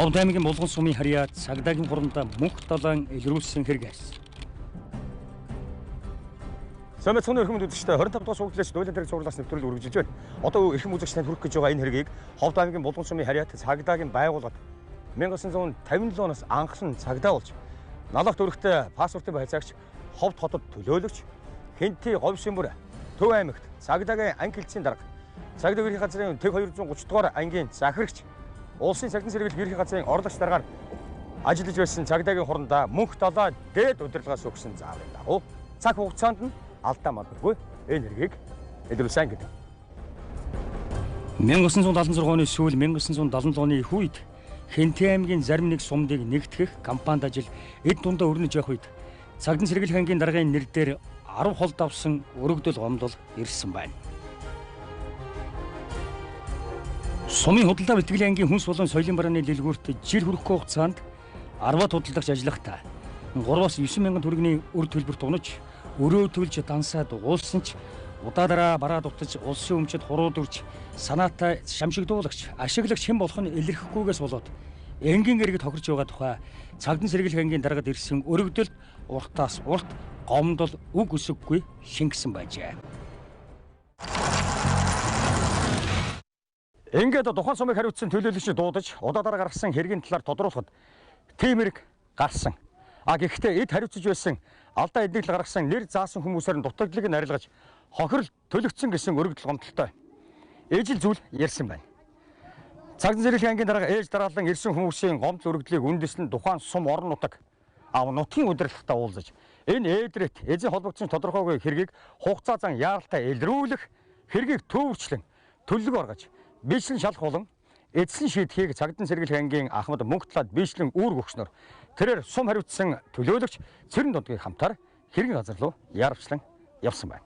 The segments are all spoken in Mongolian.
Ховд аймгийн Булган сумын харьяа цагдаагийн хурандаа мөнх долоон илрүүлсэн хэрэгээс. Сэмэт цөөнөр хүмүүс үзэгчтэй 25 дугаар шуугдлаас дуулан тэрэг цуурлаас нэвтрүүлэг үргэлжилж байна. Одоо эрхэм үзэгч танд хүрэх гэж байгаа энэ хэргийг Ховд аймгийн Булган сумын харьяат цагдаагийн байгууллага 1957 оноос анхлан цагдаа болж налах төрхтэй паспортын байцаагч Ховд хотод төлөөлөгч Хэнти говьшин бүр Төв аймагт цагдаагийн анги хэлтсийн дарга цагдаа ерхий газрын тэг 230 дугаар ангийн захирагч улсын цагдаа сэргийлэх ерхий газрын орлогч даргаар ажиллаж байсан цагдаагийн хурандаа мөнх долоо дээд удирдлагаас өгсөн зааврын дагуу цаг хугацаанд нь алдаа мадаггүй энэ хэргийг илрүүлсэн гэдэг. 1976 оны сүүл 1977 оны их үед Хэнти аймгийн зарим нэг сумдыг нэгтгэх кампанид ажил эд дундаа өрнөж явах үед цагдаа сэргийлэх ангийн даргын нэр дээр 10 холд авсан өргөдөл гомдол ирсэн байна. Сумын худалдаа бэлтгэлийн ангийн хүнс болон соёлын барааны дэлгүүрт жил хүрэхгүй хугацаанд 10-аад худалдагч ажиллахдаа 3-аас 9 мянган төгрөгийн өр төлбөрт унаж өрөө төлж дансаад уулсан ч удаа бараад утаж улсын өмчөд хуруудурж санаатай шамшигдуулагч ашиглагч хэн болох нь илэрхгүйгээс болоод энгийн гэрэг тохирч байгаа тухай цагдаа сэргийлэх ангийн дарагад ирсэн өргөдөлд уртаас урт гомдол үг өсөггүй шингэсэн байжээ. Ингээд тухайн сумыг хариуцсан төлөөлөгч дуудаж удаа дараа гаргасан хэргийн талаар тодруулахад тийм хэрэг гарсан. Гэхдээ эд хариуцж байсан алдаа эднийл гаргасан нэр заасан хүмүүсээр нь дутагдлыг нь арилгаж хохирол төлөгцсөн гэсэн өргөдөл гомдолтой ээжил зүйл ярьсан байна. Цагдаа сэргийлэх ангийн дарга ээж дараалан ирсэн хүмүүсийн гомдол өргөдлийг үндэслэн тухайн сум орон нутаг нутгийн удирдлагатай уулзаж энэ ээдрét эзэн холбогдсон тодорхойгүй хэргийг хугацаа зан яаралтай илрүүлэх хэргийг төвөрчлөн төлөв гаргаж бичлэн шалах болон эзлэн шийдэхийг цагдаа сэргийлэх ангийн Ахмад Мөнхтлаад бичлэн үүрэг өгснөөр тэрээр сум хариуцсан төлөөлөгч Цэрэн Дундгийн хамтаар хэргийн газар руу яарвчлан явсан байна.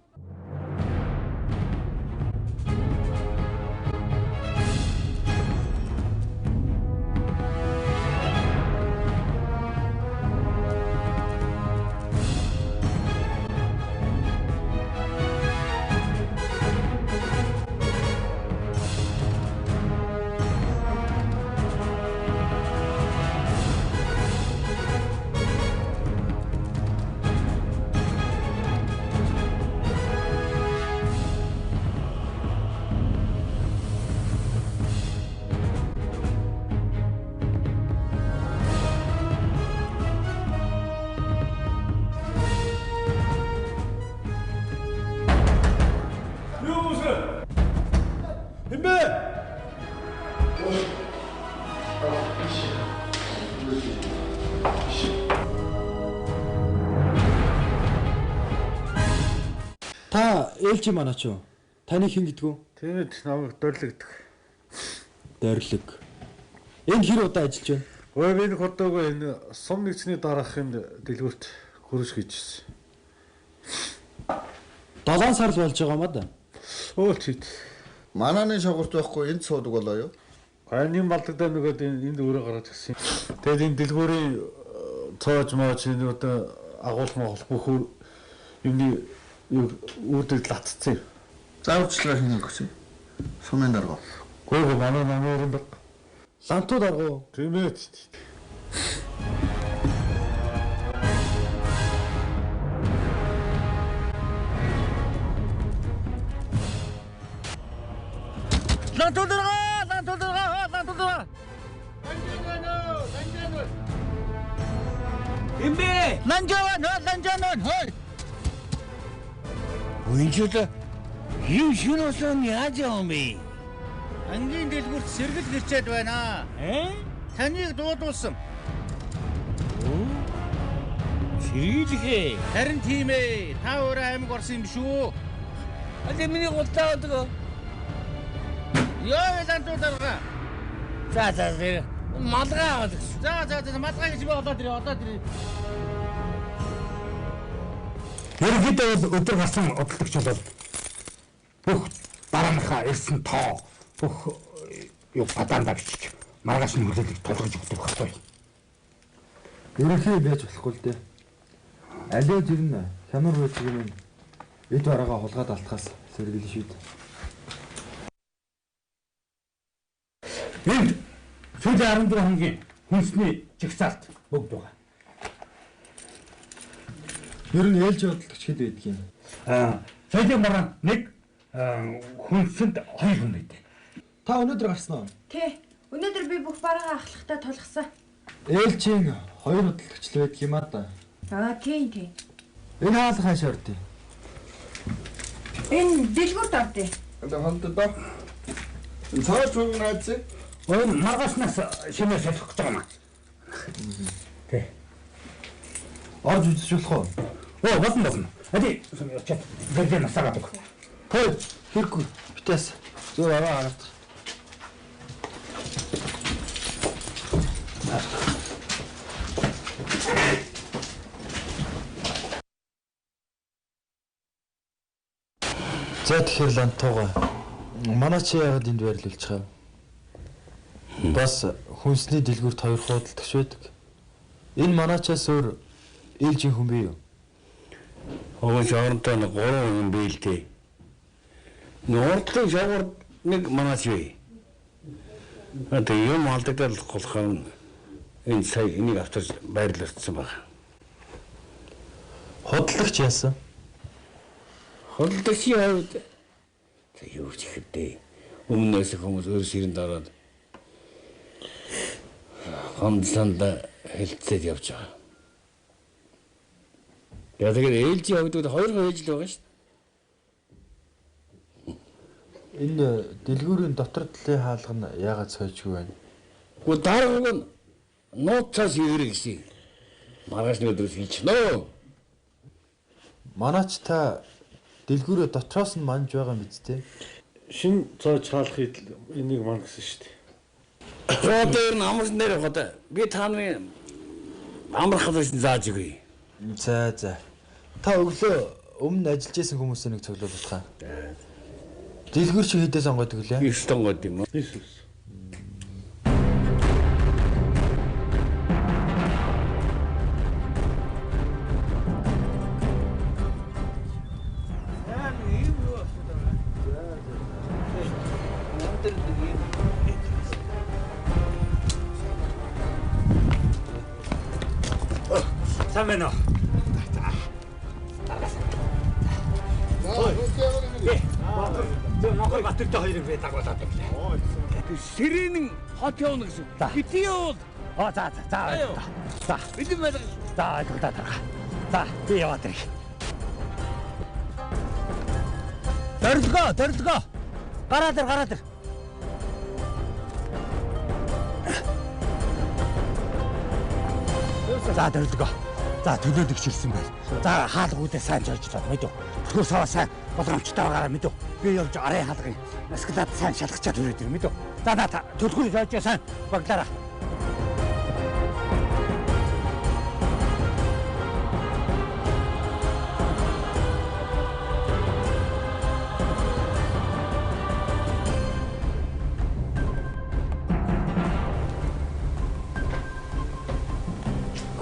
Та ээлжи манаач юу? Таны хэн гэдгүү? Тэгээд намайг дөрөлгдөг. Дөрөлг. Энэ хэр удаа ажиллаж байна? Ой би нэг удаагүй энэ сум нэгцний дараахын дэлгүүрт хөрөж хийжсэн. 7 сар л болж байгаа маа да. Өөл чийд. Манааны шогорт байхгүй энд суудаг болоо юу? Гайны балдагдаа нөгөөд энд өрөө гаргаж гисэн. Тэгээд энэ дэлгүүрийн цоож моож энэ одоо агуулмаа бүх юмны үрдэл латцсан. Зааварчлага хийх гэсэн. Сумын дарга. Гойго манай намын дарга. Лантуу дарга. Тийм ээ. Лантуу дарга. Имбэ! Ланжаан хой. Үнэхээр юу шинөөсөн яаж юм бэ? Ангийн дэлгүүрт сэргэл гэрчээд байна. Таныг дуудуулсан. Сэргэлхээ. Харин тийм ээ. Та өөрөө аймаг орсон юм биш үү? Аль миний гутаа гэдэг. Яа лантуу дарга. За малгай аваад. За малгай гэж би одоо тэр. Ерөнхийдөө бол өдөр гарсан удирдагч бол бүх дарааныхаа ирсэн тоо бүх юу бадаанда бичиж маргааш нь хүлээлгэж тулгаж өгдөг байхгүй. Ерөнхий байж болохгүй л дээ. Алио жирнэ хямар байж юм эд бараагаа хулгаад алтахаас сэргэлэн шийд. Энд сүүлийн 14 хоногийн хүнсний жигсаалт бүгд байгаа. Ер нь ээлж бодлогч хэд байдаг юм? Соёлын бараанд нэг хүнсэнд 2 хүн байдаг. Та өнөөдөр гарсан уу? Тий. Өнөөдөр би бүх бараагаа ахлахтаа тулгсан. Ээлжийн 2 бодлогч л байдаг юм аа да. Тийм. Энэ хаалга хаашаа ордё? Энэ дэлгүүрт ордё. Одоо хондоо. Цаа чуг наац. Энэ маргаснаас шинээр солих гэж байгаа юм аа. Тий. Орж үзэж болох уу? Болно. Хadi очоод гэрдээ насаагаад өг. Хөөе, хэрэггүй. Битээс зөөр аваа хараад. За тэгэхээр лантууга. Манай чи яагаад энд байрлуулж байгаа вэ? Бас хүнсний дэлгүүрт 2 худалдагч байдаг. Энэ манаачаас өөр ээлжийн хүн бий юу? Огоон шоронтой 3 хүн бийлтэй. Нордлын шавар нэг манаач бай. Одоо юм алдагдал голхон энэ сая энийг авчирч байрлуулсан байна. Худалдагч яасан? Худалдагчийн хувьд юу ч ихэдэй. Өмнөөс хүмүүс өөр ширэнд ороод хондлонд хэлцээд явж байгаа. Яг тэгээд ээлжийн хувьд 2 хүн ээж л байгаа шүү дээ. Энэ дэлгүүрийн дотор талын хаалга нь яагаад сойжгүй байна? Гү дарааг нь нууцаас ирэх гэсэн. Маргааш өдрөөс хийчихнэ. Манаач та дэлгүүрээ дотроос нь манж байгаа юм биз дээ? Шин цоо чаалахыг энийг ман гэсэн шүү дээ. Одоо ер нь амарч нэр явахад би тааны амархад зааж өгье. За. Та өглөө өмнө ажиллаж исэн хүмүүсээ нэг цуглуулах хаа. Дэлгүүр чи хэдээс онгойдог лээ? 9 онгойд юм уу? 9. Сайн байна уу? Нохор баттай хоёрыг би дагуулад байна. Сирэнэн хот явна гэсэн. Бити явуул. За. За. Бидний байл. За, би яваад ирэх. Дөрөлгөө. Гараад ир. За, дөрөлгөө. За, төлөөлөгч ирсэн байл. За, хаалга үүдээ сайн жойжлоо мэдв. Түр саваа сайн болгоомжтой байгаараа мэдв. Би явж арын хаалгыг эскалат сайн шалгачаад хүрээд ир мэдв. За, төлхөр жойж сайн баглаараа.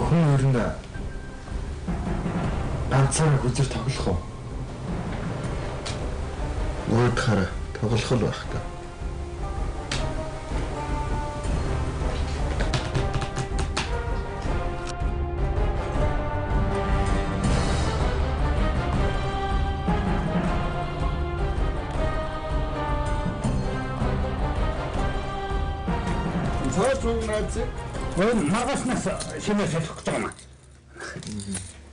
Хүн ганцаар хүзэр тоглох уу? Өөдхөр тоглох л байх та. Цаа чуг наац. Энэ маргаснаас шинээр солих гэж байгаа юм аа.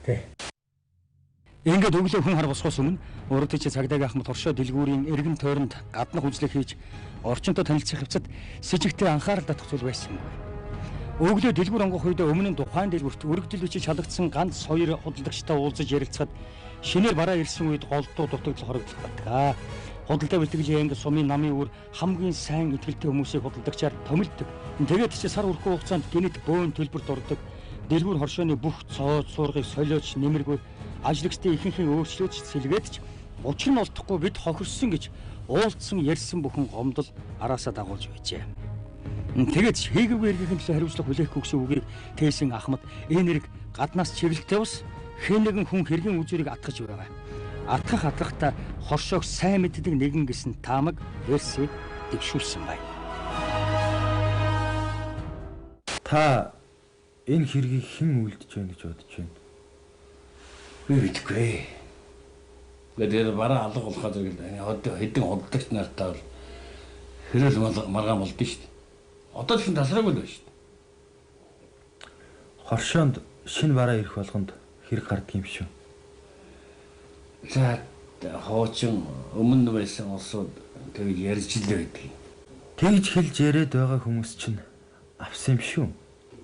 Тий. Ингээд өглөө хүн хар босхоос өмнө урдч цагдаагийн ахмад хоршоо дэлгүүрийн эргэн тойронд гаднах үзлэг хийж орчинтой танилцах хэвцад сэжигтэй анхаарал татах зүйл байсан. Өглөө дэлгүүр онгох үед өмнө нь тухайн дэлгүүрт өргөдөл бичиж шалгагдсан ганц 2 худалдагчтай уулзаж ярилцахад шинээр бараа ирсэн үед голдуу дутагдал хоригдох байдаг. Худалдаа бэлтгэлийн анги сумын намын үр хамгийн сайн итгэлтэй хүмүүсийг худалдагчаар томилдог. Тэгээд ч сар үрхгүй хугацаанд гинэт бөөн төлбөрт ордог. Дэлгүүр хоршооны бүх цоо цуургыг солиоч нэмэргүй ажлагчдын ихэнхийн өөрчлөөч сэлгээдч учир нь олдохгүй бид хохирсон гэж уулзсан ярьсан бүхэн гомдол араасаа дагуулж байжээ. Тэгээд хийгээгүй эргийн төлөө хариуцлага хүлээхгүй гэсэн үгийг тээсэн ахмад энэ нэрийг гаднаас чиглэлтэй ус хэн нэгэн хүн хэргийн үзүүрийг атгаж байгаа. Атгахтаа хоршоог сайн мэддэг нэгэн гэсэн таамаг версийг дэвшүүлсэн байна. Та энэ хэргийг хэн үлдэж байна гэж бодож байна? Би мэдгүй. Тэгээд бараа алга болохоо зэрэг одоо хэдэн удаагч нартай бол хэрэл маргаан болдсон шүү дээ. Одоо ч тасраагүй л байна шүү дээ. Хоршоонд шинэ бараа ирэх болгонд хэрэг гардаг юм шүү. За хоочин өмнө байсан улсууд тэгээд ярьж л байдаг. Тэгж хэлж яриад байгаа хүмүүс чинь авсан юм шүү.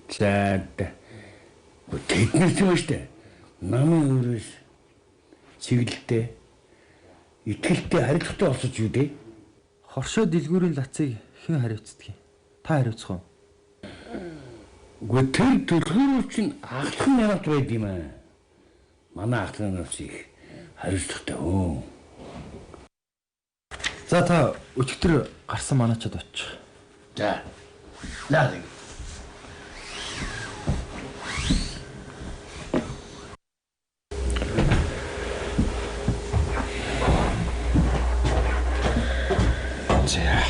За тэд нар ч юм шүү дээ. Намын өөрөөс чиглэлтэй итгэлтэй харилцагтай болсож юу дээ? Хоршоо дэлгүүрийн лацыг хэн хариуцдаг юм? Та хариуцах уу? Гэхдээ тэр дэлгүүр чинь ахлах нарт байд юм аа. Манай ахлах нарт их хариуцлагатай өө. За та өчигдөр гарсан манаачад очих. За. Лаа. За.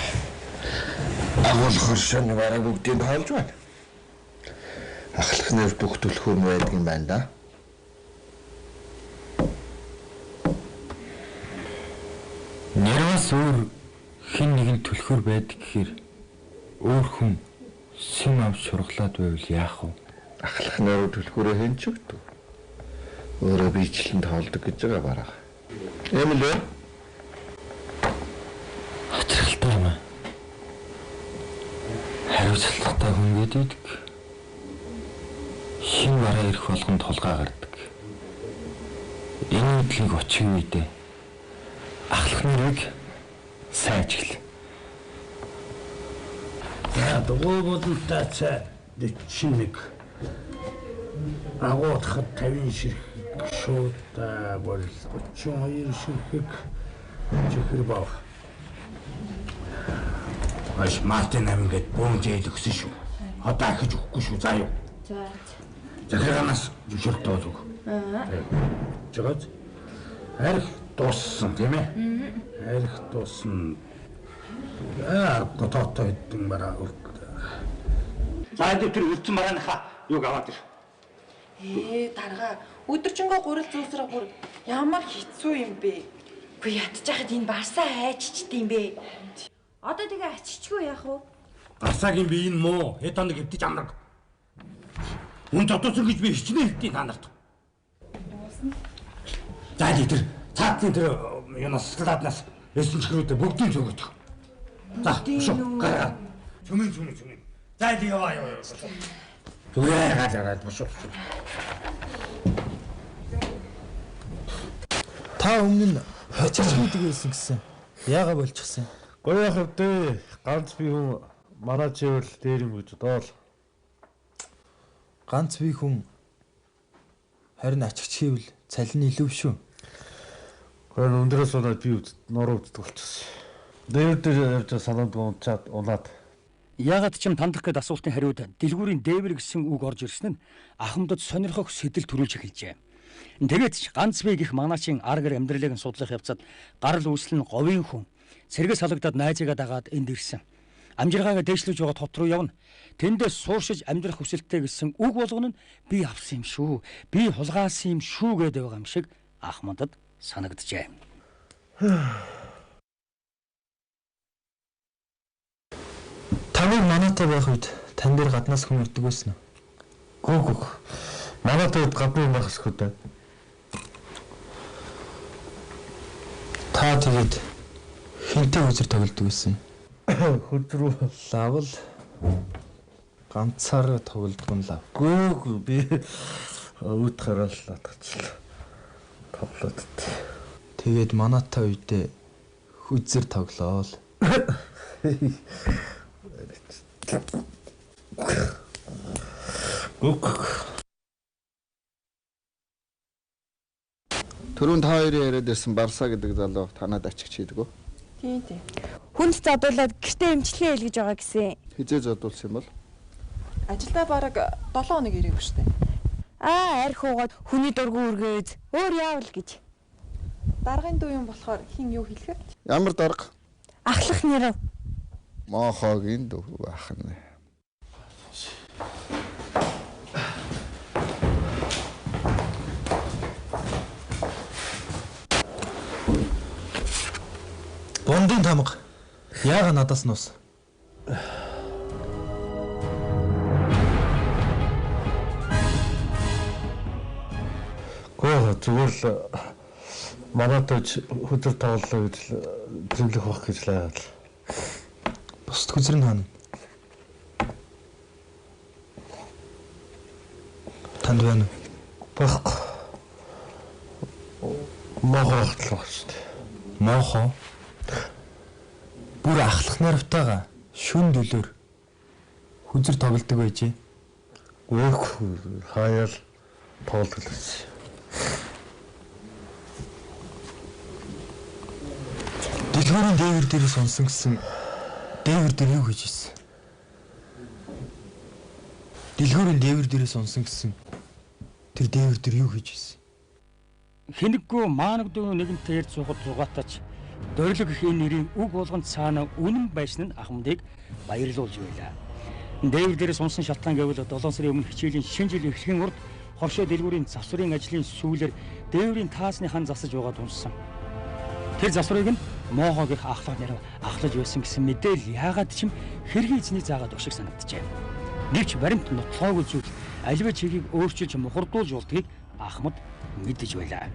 Агуул хоршооны бараа бүгдийг тоолж байна. Ахлах нэр бүх түлхүүр байдаг юм байна да. Нэрээс өөр хэн нэгэн түлхүүр байдаг гэхээр өөр хүн сэм авч шурглаад байвал яах вэ? Ахлах нэр түлхүүрээ хэн ч өгдөг. Өөрөө биечлэн тоолдог гэж байгаа бараа. Ийм л үү? Хачралтай юм аа. Хариуцлагатай хүн гэдэг шинэ бараа ирэх болгонд толгой гардаг. Энэ үдлийг очих үедээ ахлах нэрийг сайн ажигла. За дугуй болонтой цай 41. Агуутахад 50 ширхэг шууд бол 32 ширхэг чихэр бав. Аш Мартин амгад бомжээл өгсөн шүү. Одоо ахиж өгөхгүй шүү. За юу. За. Захиранаас зөвшөөрөлт өгөх. Жогоц. Арх дууссан тийм ээ. Арх дууссан. Готоотой хэдэн бараа өгд. За тэр үлдсэн барааныхаа юуг аваад ир. Дарга өдөржингөө гурил зүүсрэг бүр ямар хэцүү юм бэ? Үгүй ядчихад энэ барсаа хайччихдээ юм бэ? Одоо тэгээ ачичгүй яах вэ? Барсаагийн би энэ муу хэд хоног хэвдэж амраг. Үн дотоосон гэж би хичнээн хэлтий та нарт. За тэр цаатны тэр юунаас складнаас эсэн чихрүүдээ бүгдийг зөгөөдөг. За шоо гараа. Чүмэн. За яваа. Түгээ гараад бошоо. Та өмнө нь хачирчмуудыг хэлсэн гэсэн. Яага болчихсон. Гоё яхав дээ. Ганц би хүн манайчэвэл дээр юм гэж доол. Ганц би хүн харин ачигч хийвэл цалин илүү шүү. Гэр өндрөөс болоод би нуруу үздэг болчихсон. Дээр явж санаанд унчаад унаад. Яагаад ч юм тандах гээд асуултын хариуд дэлгүүрийн дээвэр гэсэн үг орж ирсэн нь ахмадд сонирхох сэтэл төрүүлж эхэлжээ. Тэгээд ч ганц би гих манаачийн аргэр амьдралыг нь судлах явцад гарал үүсэл нь говийн хүн сэргээс салагдаад найзыгаа дагаад энд ирсэн. Амжиргаагаа дээшлүүлж байгаа тот руу явна. Тэндээс сууршиж амьдрах хүсэлтэй гэсэн үг болгоно нь би авсан юм шүү. Би хулгаасан юм шүү гэдэг байгаа юм шиг Ахмадд санагджээ. Тавыг манайтай байх үед тань дээр гаднаас хүн ирдэг байсан уу? Гүг. Манайтай гадны юм байх хэсгүүд байна. Та тэгээд хинтээ үзэр тоглодог байсан. Хөдрөө Лавл ганцаар тоглодог нь лав. гүг би өвд хараад татчихлаа. Тоглоод. Тэгээд манайтай үедээ хүзэр тоглоол. Түрүүн та хоёрын яриад ирсэн Барса гэдэг залуу танад ачигч хийдэг үү? Тийм. Хүнд задуулаад гэртээ эмчилгээ хийлгэж байгаа гэсэн. Хизээ зодуулсан юм бол? Ажилдаа бараг 7 хоног ирээгүй штэ. Арх уугаад хүний дургу үргээд өөр яавал гэж. Даргын дүү юм болохоор хин юу хэлэхэ? Ямар дарга? Ахлах нэр. Мохогийн дүү ахна. тамга. Яага надаас нус? Гоо зүгээр л манайд хөдөр тоглолоо гэж зэмлэх бах гэж л яагаад л. Бусд хүзрэн хаана? Танд байна уу? Байхгүй. Могоохт л байна шүү дээ. Моохоо. Бүр ахлах нарвтайгаа шүн дөлөөр хүзэр тоглодог байжээ. Өөх хаяал тоглолт гэсэн. Дэлгүүрийн дээвэр дээрээ сонсон гэсэн дээвэр дээр юу хийж ирсэн? Дэлгүүрийн дээвэр дээрээ сонсон гэсэн тэр дээвэр дээр юу хийж ирсэн? Хинэггүй маанагдгүй нэгэнтэй ярьж сухад зугаатаач дөрөлөг гэх энэ нэрийн үг болгонд цаана үнэн байсан нь Ахмадыг баярлуулж байлаа. Дээвэр дээрээ сонсон шалтгаан гэвэл 7 сарын өмнө хичээлийн шинэ жил эхлэхийн урд хоршоо дэлгүүрийн завсрын ажлын сүүлээр дээврийн таасны хан засаж байгаа тунсан. Тэр завсрыг нь Моохог их ахлах нэр ахлаж байсан гэсэн мэдээлэл яагаад ч юм хэргийн эзний заагаад өшиг санагджээ. Гэвч баримт нотлоогүй зүйл аливаа чигийг өөрчилж мухардуулж болдгийг Ахмад мэдэж байлаа.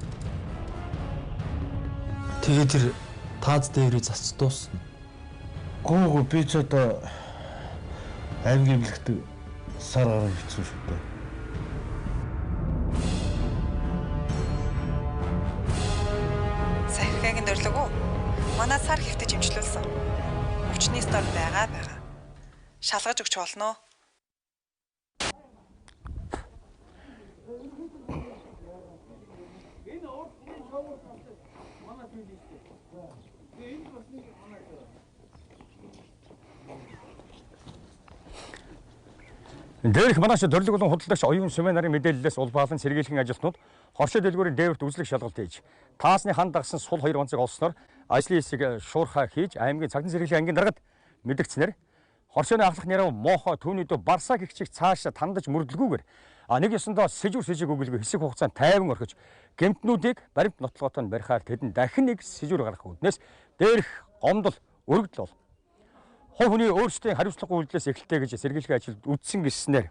Тэгээ тэр тааз дээврийг засч дуусна. Гоо би ч одоо аймгийн эмнэлэгт сар гараа хийсэн шүү дээ. Сахиргагийн дөрлөг үү? Манай сар хэвтэж имжлүүлсэн. Өвчний стор байгаа. Шалгаж өгч болно. Дээрх манайш төрлөг болон худалдагч оюун сүмээ нарын мэдээллээс улбаалan сэргийлхэн ажилтнууд хоршоо дэлгүүрийн дээвэрт үзлэг шалгалт хийж таасны хан дагсан сул 2 онцыг олсноор ажлын хэсэг шуурхай хийж аймгийн цагтан сэргийлэх ангийн даргад мэдгдснээр хоршооны ахлах нэрв Моохоо түүний дөө Барсаа гэх чиг цааш тандаж мөрдлгүүгээр нэг ёсондоо сэжүүр сэжиг өгөлгүй хэсэг хугацаанд тайван орхиж гэмтнүүдийг баримт нотлоготой барихаар тэдэнд дахин нэг сэжүүр гаргах үүднээс дээрх гомдол өргөдөл бол хой хүний өөрсдийн хариуцлагагүй үйлдэлээс эхэлтэй гэж сэргийлэх ажилд үдсэн гэснээр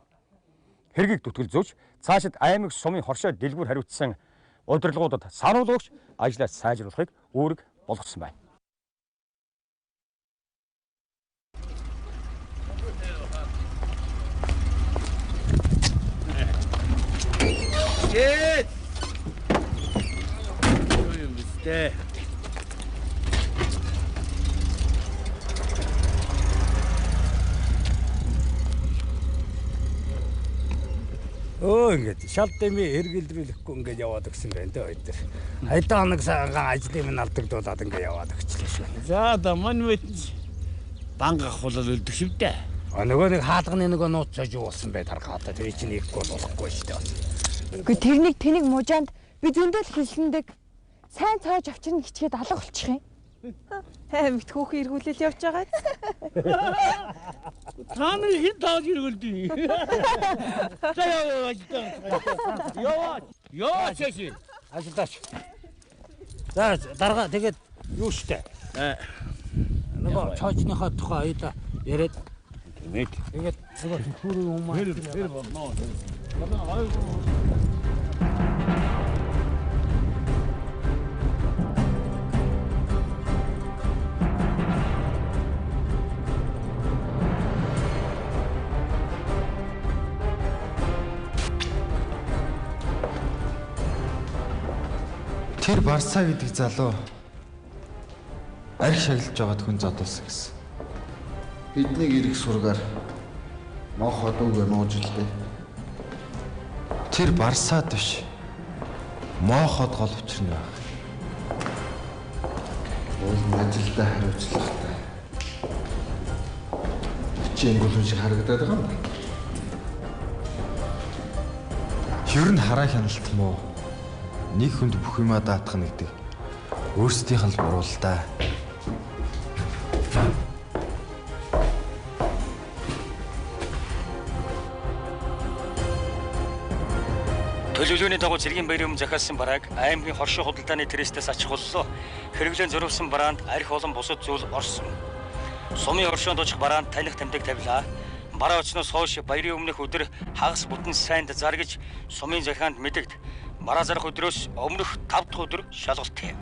хэргийг дүтгэл зөөж цаашид аймаг сумын хоршоо дэлгүүр хариуцсан удирдлагуудад сануулгч ажлаа сайжруулахыг үүрэг болгосон байна. Yes. Юу юм бэ? Ингээд шал дэмий эргэлдрүүлэхгүй ингээд яваад өгсөн байна дээ хоёр. Хайдаа хоног сагаан ажлын минь алдагдуулаад ингээд яваад өгчлээ шүү. За да мань мэт банга хулал үлдэх шивдэ. Нөгөө нэг хаалганы нөгөө нууцаж юу болсон бай тархаатаа тэр чинь нэггүй болохгүй шүү дээ. Гэхдээ тэрнийг тэнийг мужаанд би зөндөл хэлсэндэг. Сайн цааж авчирна хичгээд алга болчих юм. Хэмт хүүхэн эргүүлэл явж байгаа. Та нар хэн тааж иргэлдээ. За яа чаши. Ажилдаач. За дарга тэгээд юу штэ. Нөгөө чоочныхоо тухай аяда яриад Мэд. тэгээд нөгөө түүрийн хүмүүс Тэр болно. Тэр Барсаа гэдэг залуу арх шаглаж байгаад хүн зодуулсан гэсэн. Биднийг ирэх сургаар Моохоо дүүгээ нууж илдэ. Тэр Барсаад биш. Моохоод гол учир нь байх. Уул ажилдаа хариуцлагатай. Бичээнгүл хүн шиг харагдаад байгаа юм байна. Ер нь хараа хяналт мó. Нэг хүнд бүх юмаа даатгах нэгдэг. Өөрсдийнх нь л буруу л да. Төлөвлөгөөний дагуу цэргийн баярын өмнө захиалсан барааг аймгийн хоршоо худалдааны трестээс ачих боллоо. Хэрэглэн зориулсан бараанд арх болон бусад зүйл орсон. Сумын хоршоонд очих бараанд таних тэмдэг тавилаа. Бараа очноос хойш баярын өмнөх өдөр хагас бүтэн сайнд заргиж сумын захианд мэдэгд. Бараа зарах өдрөөс өмнөх 5 дахь өдөр шалгалтыг.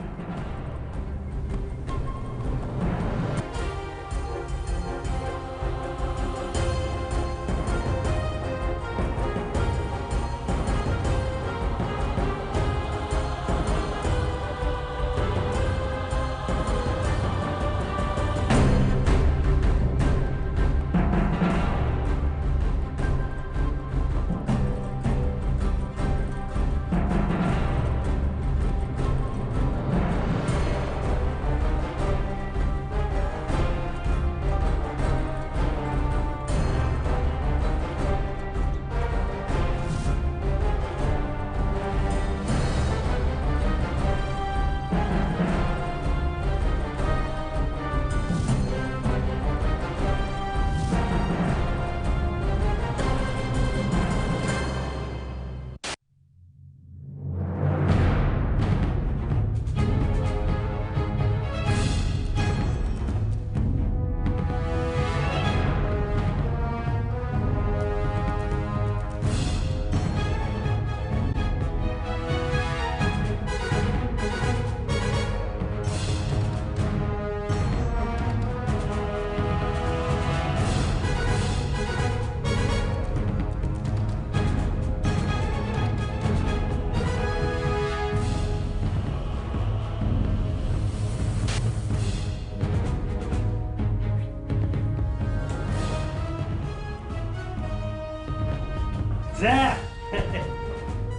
За.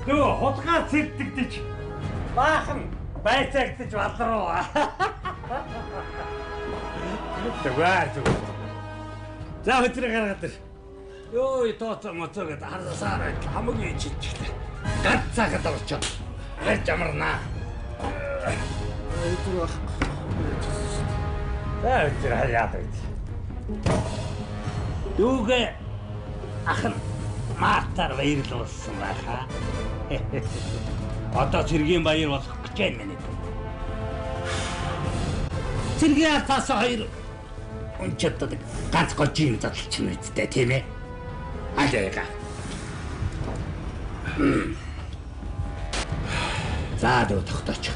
Нөө хутгаа цэвдэгдэж баахан байцаагдаж балруу. Тэгвэл. За хөтрийг гаргаад ир. Йоо тооцоо моцоогод харсаар байт хамгийн чичтэй. Ганцаагаад орчоо. Харж амарнаа. За хөтрийг хаяад байт. Дүүгээ ахын Маатар баярлуулсан байхаа. Одоо цэргийн баяр болох гэж байна минь. Цэргийн артаас хоёр унчаад ганц гожийн задлчин үсттэй тийм ээ. Алега. За дөө тогтооч.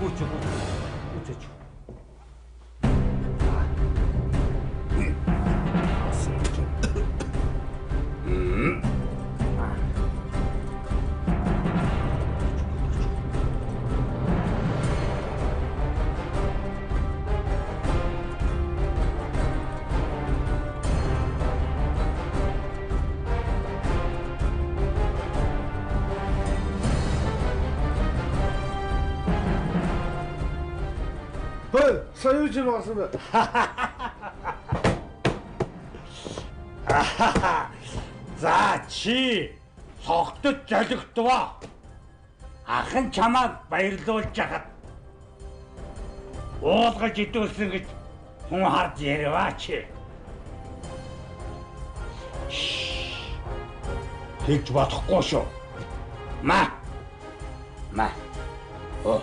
Гучо. Союзын орсон бай. За чи согтод жолигдваа. Ахын чамайг баярлуулж хахад уулгаж идүүлсэн гэж хүн харж ярьваа чи. Хэлж бодохгүй шүү. Ма. Оо.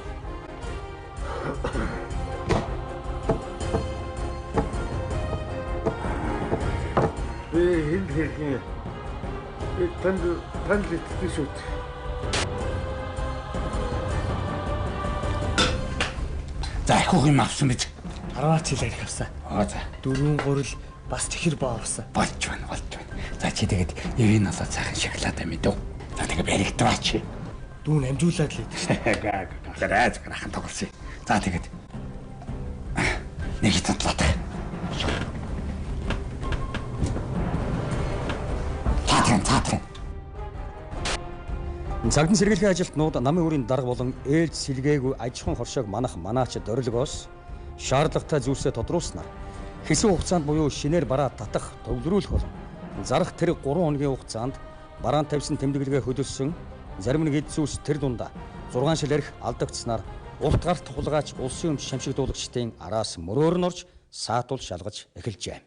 Энд хэлний танд итгэж шүү. За их юм авсан биз. 10-аад хил арх авсан. За. 4-3 бас тэгэхэр боо авсан. Болж байна. За чи тэгээд евийн олоо цаахан шоколад мэдв. За тэгээ баригдваа чи. Дүүн амжуулаад л идэв. Гараа захирхан тоглосон. За тэгээд нэг хитэнтлаад. Цаатрын. Цагдан сэргийлэх ажилтнууд намын өрийн дарга болон ээлж сэлгээгүй аж ахуйн хоршоог манаач дөрөлгөөс шаардлагатай зүйлсээ тодруулснаар хэсэг хугацаанд буюу шинээр бараа татах, төвлөрүүлэх болон Зарах тэр 3 хоногийн хугацаанд бараан тавьсан тэмдэглэгээ хөдөлсөн зарим нэг эд зүйлс тэр дундаа 6 шил арх алдагдсанаар урт гарт хулгайч улсын өмч шамшигдуулагчдын араас мөрөөр нь орж саатуул шалгаж эхэлжээ.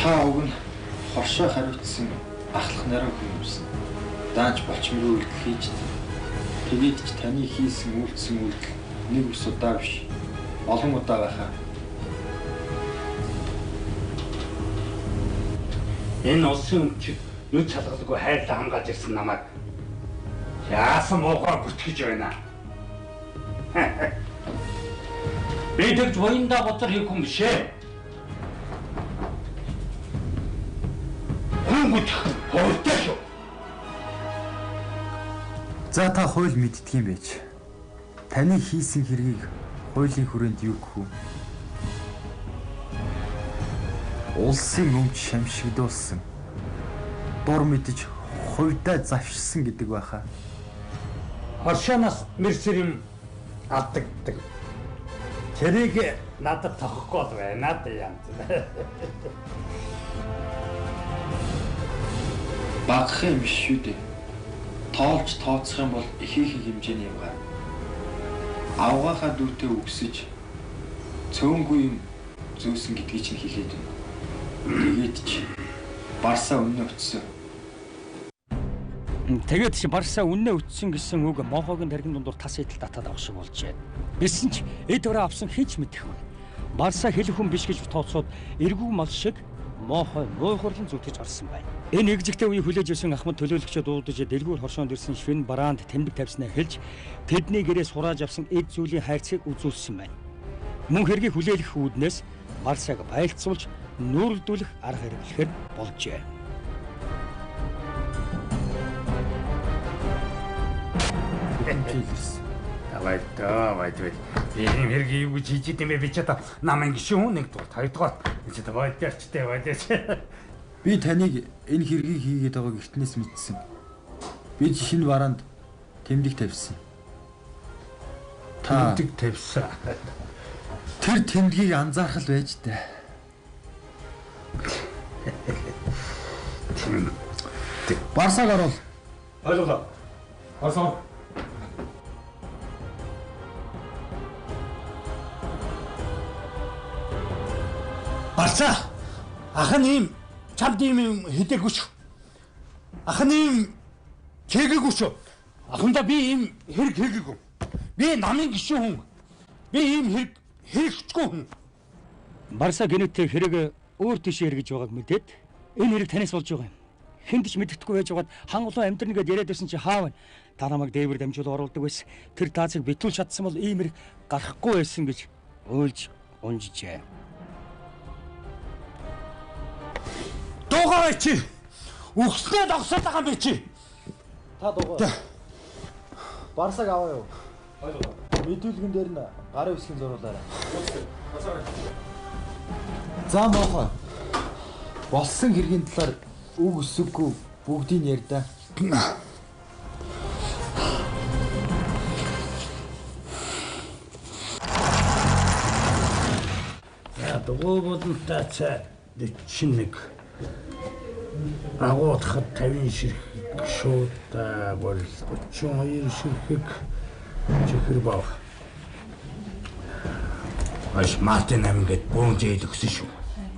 Та уг нь хоршоо хариуцсан ахлах нарийн хүн юмсан. Даанч болчмөрөө үйлдэл хийж тэгээд ч таны хийсэн үйлдэл нэг ус удаа биш олон удаа байхаа. Энэ улсын өмч юу чалгалгүй хайрлаа хамгаалж ирсэн намайг яасан моогоор бүртгэж байна. Би тэгж военда боцор хийх юм биш ээ. Хуультай шүү. За та хууль мэддэг юм байж. Таны хийсэн хэргийг хуулийн хүрээнд юу гэх вэ? Улсын өмч шамшигдуулсан. Дур мэдж хувьдаа завшсан гэдэг байхаа. Хоршоноос мэрсэр юм алдагддаг. Тэрийг надад тохихгүй байна да янз. Багах юм биш шүү дээ. Тоолж тооцох юм бол ихээхэн хэмжээний юм гар. Авгаахаа дүүтээ үгсэж цөөнгүй юм зөөсөн гэдгийг чинь хэлээд байна. Тэгээд ч Барсаа үнэ өтсөн. Тэгээд чи Барсаа үнэ өтсөн гэсэн үг Мохогийн тархин дундуур тас идэл татаад авах шиг болжээ. Бисэн ч эд өрөө авсан хийж мэдэхгүй. Барсаа хэлэх хүн биш гэж тооцоод эргүү мал шиг Мохой нуй хурлан зүтгэж гарсан байна. Энэ эгжигтэй үеийг хүлээж өсөн Ахмад төлөөлөгчөд уудаж дэлгүүр хоршоонд ирсэн швэн бараанд тэмдэг тавьснаа хэлж тэдний гэрээс хурааж авсан эд зүйлийн хайрцгийг үзүүлсэн байна. Мөн хэргийг хүлээлгэх үүднээс Барсааг байлцуулж нүүрэлдүүлэх арга хэрэглэхээр болжээ. Давай. Энэ хэрэг юу гэж хийж идэм бэ би ч одоо намын гişүүн нэг дугаар хоёрдугаар чи одоо байдаарчтай байдаач. Би таныг энэ хэргийг хийгээд байгааг эртнээс мэдсэн. Би шинэ бараанд тэмдэг тавьсан. Тэмдэг тавьсан. Тэр тэмдгийг анзаарах л байж таа. Барсааг орол. Ойлголоо. Орсон. Барсаа. Ахын ийм чамд ийм хэдэггүй шүү. Ахын ийм чигээгүй шүү. Ахында би ийм хэрэг хийгээгүй. Би намын гişүүн хүн. Би ийм хэрэг хийчихгүй хүн. Барсаа гинэттэй хэрэг өөр тийш эргэж байгааг мэдээд энэ хэрэг танаас болж байгаа юм. Хэнд ч мэддэхгүй байж байгаад хан улаан амьдрна гэдээ яриад байсан чи хаав. Та намайг дээвэр дамжуул оруулдаг байсан. Тэр таацыг битүүл шатсан бол ийм хэрэг гарахгүй байсан гэж ойлж унжижээ. Дугаар чи. Үхснээ догсоод байгаа юм би чи. Та дугаар. Барсааг аваа юу? Ойлголоо. Мэдүүлгэн дээр нь гарын үсгийн зурулаарай. За Мохо. Болсон хэргийн талаар үг өсөхгүй бүгдийг ярьдаа. Я дугуй болонтой цай 41. Агуудахад 50 ширхэг шууд бол 32 ширхэг чихэр бав. Аш Мартин амгээд буун зээл өгсөн шүү.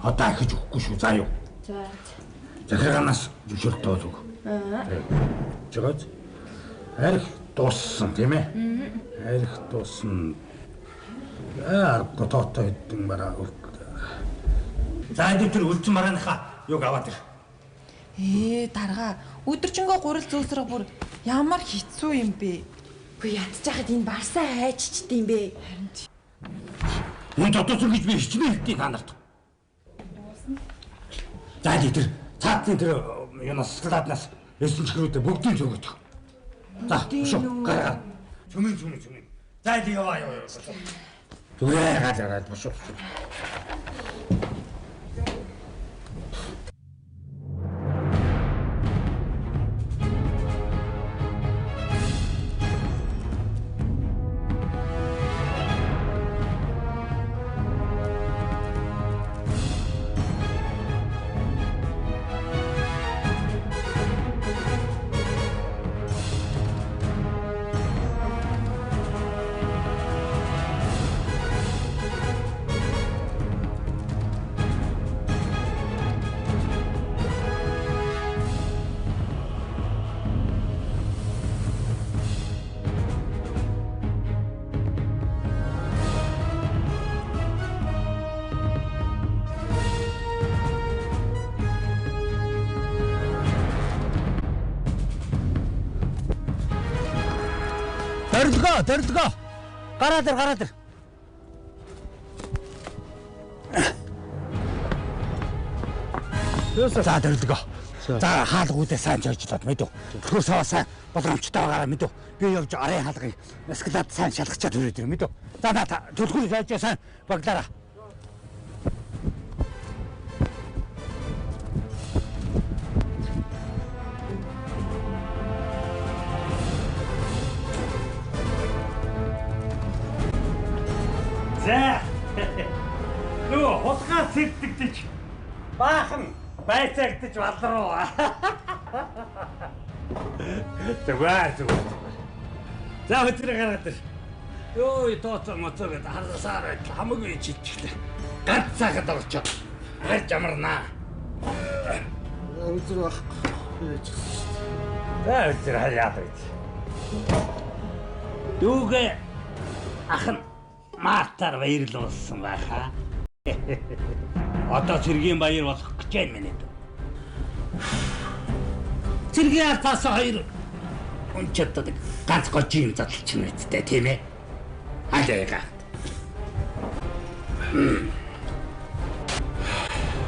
Одоо ахиж өгөхгүй шүү. За юу. За. Захиранаас зөвшөөрөлт өгөв. Жогоц. Арх дууссан тийм ээ. Арх дууссан. Готоотой хэдэн бараа. За энэ төр үлдсэн марааныхаа юг аваад ир. Дарга өдөржингөө гурил зөөсрөх бүр ямар хэцүү юм бэ? Үгүй ядчихад энэ Барсаа хайччихдээ юм бэ? Харин ч. Энэ дотоос гэж би хичнээн хэлтий та нарт. За тэр цаатны тэр юунаас складнаас 9 чихрүүдээ бүгдийг зөгөөдөг. За шүү. Чүмэн. За яваа. Зүрээ галаад бошоо. Дөрөлгөө. Гараад ир. За дөрөлгөө. За хаалгуудаа сайн жойжлоод мэдв. Төр саваа боломжтой байгаараа мэдв. Би явж арын хаалгыг эскалат сайн шалгачаад хүрээд ир мэдв. За та төлхөр жойж сайн баглаараа. За. Нөө хутгаа цэгдэгдэж баахан байцаагдаж балруу. Тэгвэл. За өдөр гараад ир. Йоо тооцоо моцоо гэдэг харсаар байтал хамаагүй чичгтэй. Ганц цагаад орчоо. Харж амарнаа. Өдөр баг. За өдөр хаяад байт. Дүүгээ ахын Маатар баярлал болсон байхаа. Одоо цэргийн баяр болох гэж байна минь. Цэргийн алтаас хоёр унчаад ганц гожийн задлч юм үсттэй тийм ээ. Хаяга.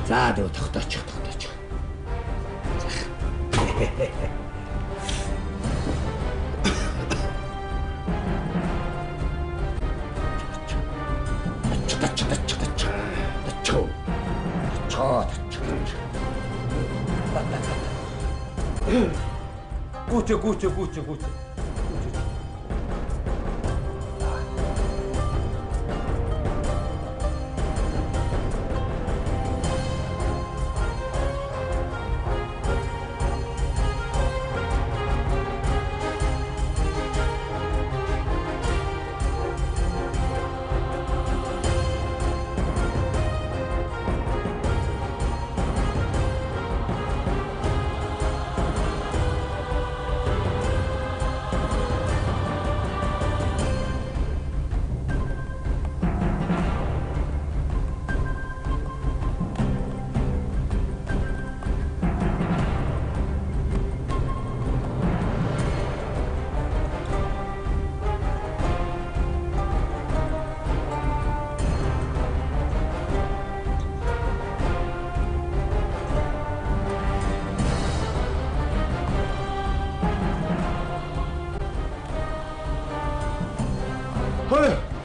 За дөө тогтооч. Гуче.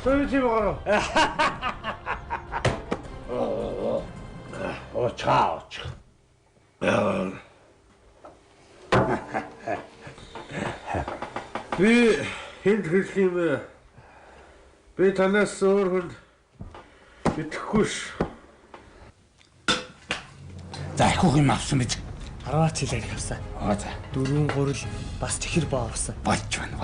Сөүчи байгаа. Чао. Би хэнд хэлэх юм бэ? Би танаас өөр хүнд итгэхгүй ш. За их юм авсан биз. 10 цэлэг авсан. За. 4 гурил бас чихэр боо авсан. Болж байна.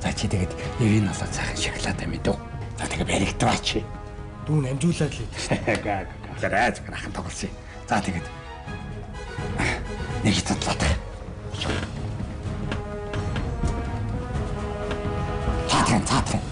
За чи тэгээд нэрийн насаа цаахан шоколад мэдв. За тэгээд баригдваач. Дүүн амжуулаад л идэв. Гараад ахын тоглосон. За тэгээд нэг татлаад. Цаатран.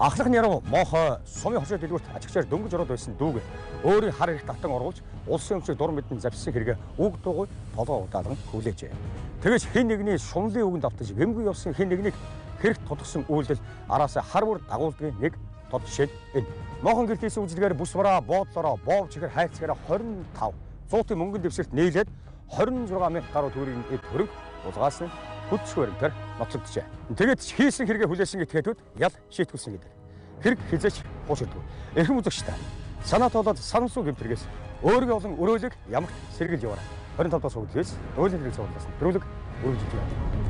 Ахлах няруу мохой сумын хошоо дэлгүүрт ажигчаар дөнгөж ороод байсан дүүг өөрийн хар их татан оруулж улсын өмчийг дур мэдэн завьсан хэрэгэ үг дуугүй толгой удаалган хүлээжээ. Тэгэж хэн нэгний шунлын үгэнд автаж вэмгүй явсан хэн нэгнийг хэрэг тутгсан үйлдэл араасаа хар бүр дагуулдгийн нэг тод жишээ энэ. Мохон гэлтийсэн үйлдэлгээр бүс бараа боодлороо боов чихэр хайцгаараа 25 100-ын мөнгөн дэвсгэрт нийлээд 26,000 гаруй төгрөгийн эд хөрөнгө улгаас нь хөдөлгөөрөөр нотлогджээ. Тэгээд хийсэн хэрэгээ хүлээсэн этгээдүүд ял шийтгүүлсэн гэдэг. Хэрэг хизээч хууширдгүй. Эрхэм үзэгчтэй. Санаа тоолоод сансуу гэмтэргээс өөргөө олон өрөөлөг ямагт сэргэл яваарай. 25 дуус үгдээс өөрийн хэрэг цугласан. Төрөлөг өргөж ижээ.